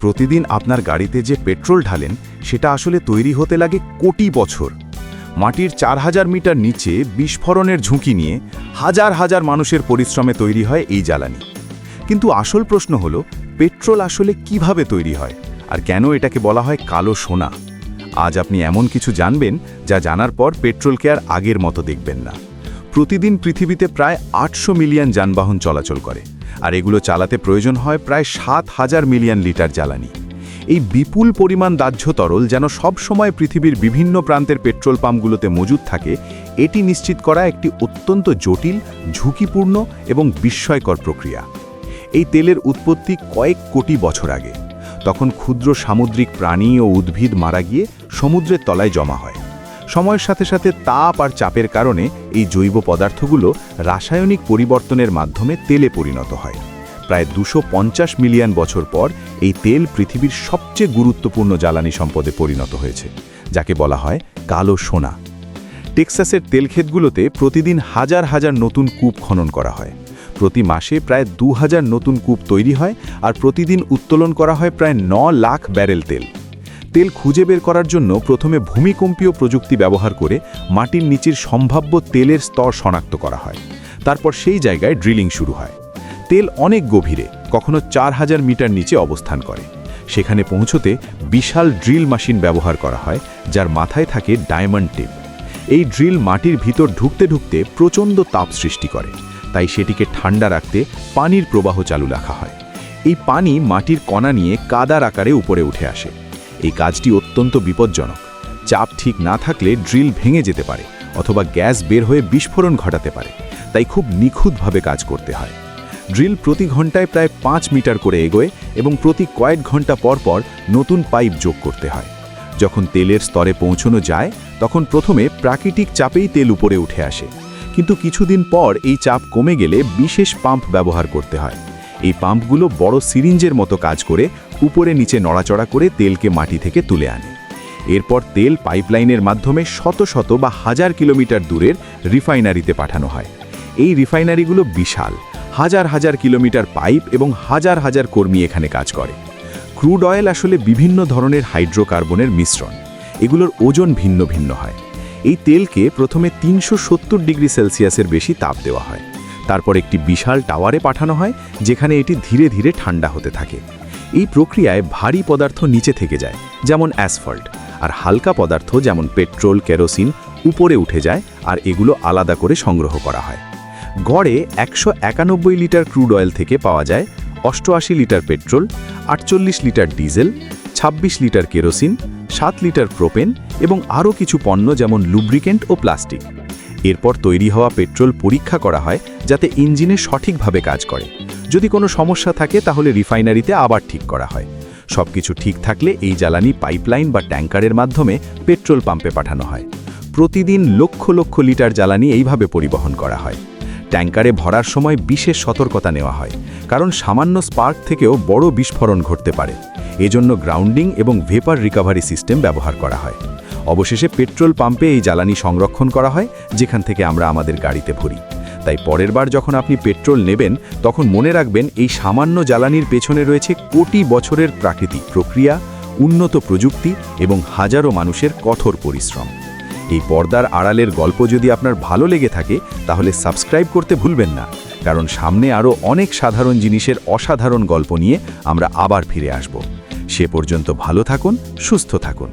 প্রতিদিন আপনার গাড়িতে যে পেট্রোল ঢালেন সেটা আসলে তৈরি হতে লাগে কোটি বছর। মাটির 4000 মিটার নিচে বিস্ফোরণের ঝুঁকি নিয়ে হাজার হাজার মানুষের পরিশ্রমে তৈরি হয় এই জ্বালানি। কিন্তু আসল প্রশ্ন হলো, পেট্রোল আসলে কিভাবে তৈরি হয় আর কেন এটাকে বলা হয় কালো সোনা? আজ আপনি এমন কিছু জানবেন যা জানার পর পেট্রোলকে আর আগের মতো দেখবেন না। প্রতিদিন পৃথিবীতে প্রায় 800 মিলিয়ন যানবাহন চলাচল করে, আর এগুলো চালাতে প্রয়োজন হয় প্রায় 7000 মিলিয়ন লিটার জ্বালানি। এই বিপুল পরিমাণ দাহ্য তরল যেন সব সময় পৃথিবীর বিভিন্ন প্রান্তের পেট্রোল পাম্পগুলোতে মজুদ থাকে, এটি নিশ্চিত করা একটি অত্যন্ত জটিল, ঝুঁকিপূর্ণ এবং বিস্ময়কর প্রক্রিয়া। এই তেলের উৎপত্তি কয়েক কোটি বছর আগে। তখন ক্ষুদ্র সামুদ্রিক প্রাণী ও উদ্ভিদ মারা গিয়ে সমুদ্রের তলায় জমা হয়। সময়ের সাথে সাথে তাপ আর চাপের কারণে এই জৈব পদার্থগুলো রাসায়নিক পরিবর্তনের মাধ্যমে তেলে পরিণত হয়। প্রায় 250 মিলিয়ন বছর পর এই তেল পৃথিবীর সবচেয়ে গুরুত্বপূর্ণ জ্বালানি সম্পদে পরিণত হয়েছে, যাকে বলা হয় কালো সোনা। টেক্সাসের তেলক্ষেতগুলোতে প্রতিদিন হাজার হাজার নতুন কূপ খনন করা হয়। প্রতি মাসে প্রায় 2000 নতুন কূপ তৈরি হয়, আর প্রতিদিন উত্তোলন করা হয় প্রায় 9 লাখ ব্যারেল তেল। তেল খুঁজে বের করার জন্য প্রথমে ভূমিকম্পীয় প্রযুক্তি ব্যবহার করে মাটির নিচের সম্ভাব্য তেলের স্তর শনাক্ত করা হয়। তারপর সেই জায়গায় ড্রিলিং শুরু হয়। তেল অনেক গভীরে, কখনো 4000 মিটার নিচে অবস্থান করে। সেখানে পৌঁছতে বিশাল ড্রিল মেশিন ব্যবহার করা হয়, যার মাথায় থাকে ডায়মন্ড টিপ। এই ড্রিল মাটির ভিতর ঢুকতে ঢুকতে প্রচণ্ড তাপ সৃষ্টি করে, তাই সেটিকে ঠান্ডা রাখতে পানির প্রবাহ চালু রাখা হয়। এই পানি মাটির কণা নিয়ে কাদার আকারে উপরে উঠে আসে। এই কাজটি অত্যন্ত বিপজ্জনক। চাপ ঠিক না থাকলে ড্রিল ভেঙে যেতে পারে অথবা গ্যাস বের হয়ে বিস্ফোরণ ঘটাতে পারে, তাই খুব নিখুঁতভাবে কাজ করতে হয়। ড্রিল প্রতি ঘন্টায় প্রায় 5 মিটার করে এগোয় এবং প্রতি কয়েক ঘন্টা পর পর নতুন পাইপ যোগ করতে হয়। যখন তেলের স্তরে পৌঁছানো যায় তখন প্রথমে প্রাকৃতিক চাপেই তেল উপরে উঠে আসে, কিন্তু কিছুদিন পর এই চাপ কমে গেলে বিশেষ পাম্প ব্যবহার করতে হয়। এই পাম্পগুলো বড় সিরিঞ্জের মতো কাজ করে উপরে নিচে নড়াচড়া করে তেলকে মাটি থেকে তুলে আনে। এরপর তেল পাইপলাইনের মাধ্যমে শত শত বা হাজার কিলোমিটার দূরের রিফাইনারিতে পাঠানো হয়। এই রিফাইনারিগুলো বিশাল, হাজার হাজার কিলোমিটার পাইপ এবং হাজার হাজার কর্মী এখানে কাজ করে। ক্রুড অয়েল আসলে বিভিন্ন ধরনের হাইড্রোকার্বনের মিশ্রণ। এগুলোর ওজন ভিন্ন ভিন্ন হয়। এই তেলকে প্রথমে 370 ডিগ্রি সেলসিয়াসের বেশি তাপ দেওয়া হয়। তারপর একটি বিশাল টাওয়ারে পাঠানো হয়, যেখানে এটি ধীরে ধীরে ঠান্ডা হতে থাকে। এই প্রক্রিয়ায় ভারী পদার্থ নিচে থেকে যায়, যেমন অ্যাসফল্ট, আর হালকা পদার্থ যেমন পেট্রোল, কেরোসিন উপরে উঠে যায়, আর এগুলো আলাদা করে সংগ্রহ করা হয়। গড়ে 191 লিটার ক্রুড অয়েল থেকে পাওয়া যায় 88 litre petrol, 48 litre diesel, 26 litre kerosene, 7 litre propane এবং আরও কিছু পণ্য যেমন লুব্রিকেন্ট ও প্লাস্টিক। এরপর তৈরি হওয়া পেট্রোল পরীক্ষা করা হয় যাতে ইঞ্জিনে সঠিকভাবে কাজ করে। যদি কোনো সমস্যা থাকে তাহলে রিফাইনারিতে আবার ঠিক করা হয়। সবকিছু ঠিক থাকলে এই জ্বালানি পাইপলাইন বা ট্যাঙ্কারের মাধ্যমে পেট্রোল পাম্পে পাঠানো হয়। প্রতিদিন লক্ষ লক্ষ লিটার জ্বালানি এইভাবে পরিবহন করা হয়। ট্যাঙ্কারে ভরার সময় বিশেষ সতর্কতা নেওয়া হয়, কারণ সামান্য স্পার্ক থেকেও বড় বিস্ফোরণ ঘটতে পারে। এজন্য গ্রাউন্ডিং এবং ভেপার রিকভারি সিস্টেম ব্যবহার করা হয়। অবশেষে পেট্রোল পাম্পে এই জ্বালানি সংরক্ষণ করা হয়, যেখান থেকে আমরা আমাদের গাড়িতে ভরি। তাই পরের বার যখন আপনি পেট্রোল নেবেন তখন মনে রাখবেন, এই সামান্য জ্বালানির পেছনে রয়েছে কোটি বছরের প্রাকৃতিক প্রক্রিয়া, উন্নত প্রযুক্তি এবং হাজারো মানুষের কঠোর পরিশ্রম। এই পর্দার আড়ালের গল্প যদি আপনার ভালো লেগে থাকে তাহলে সাবস্ক্রাইব করতে ভুলবেন না, কারণ সামনে আরও অনেক সাধারণ জিনিসের অসাধারণ গল্প নিয়ে আমরা আবার ফিরে আসব। সে পর্যন্ত ভালো থাকুন, সুস্থ থাকুন।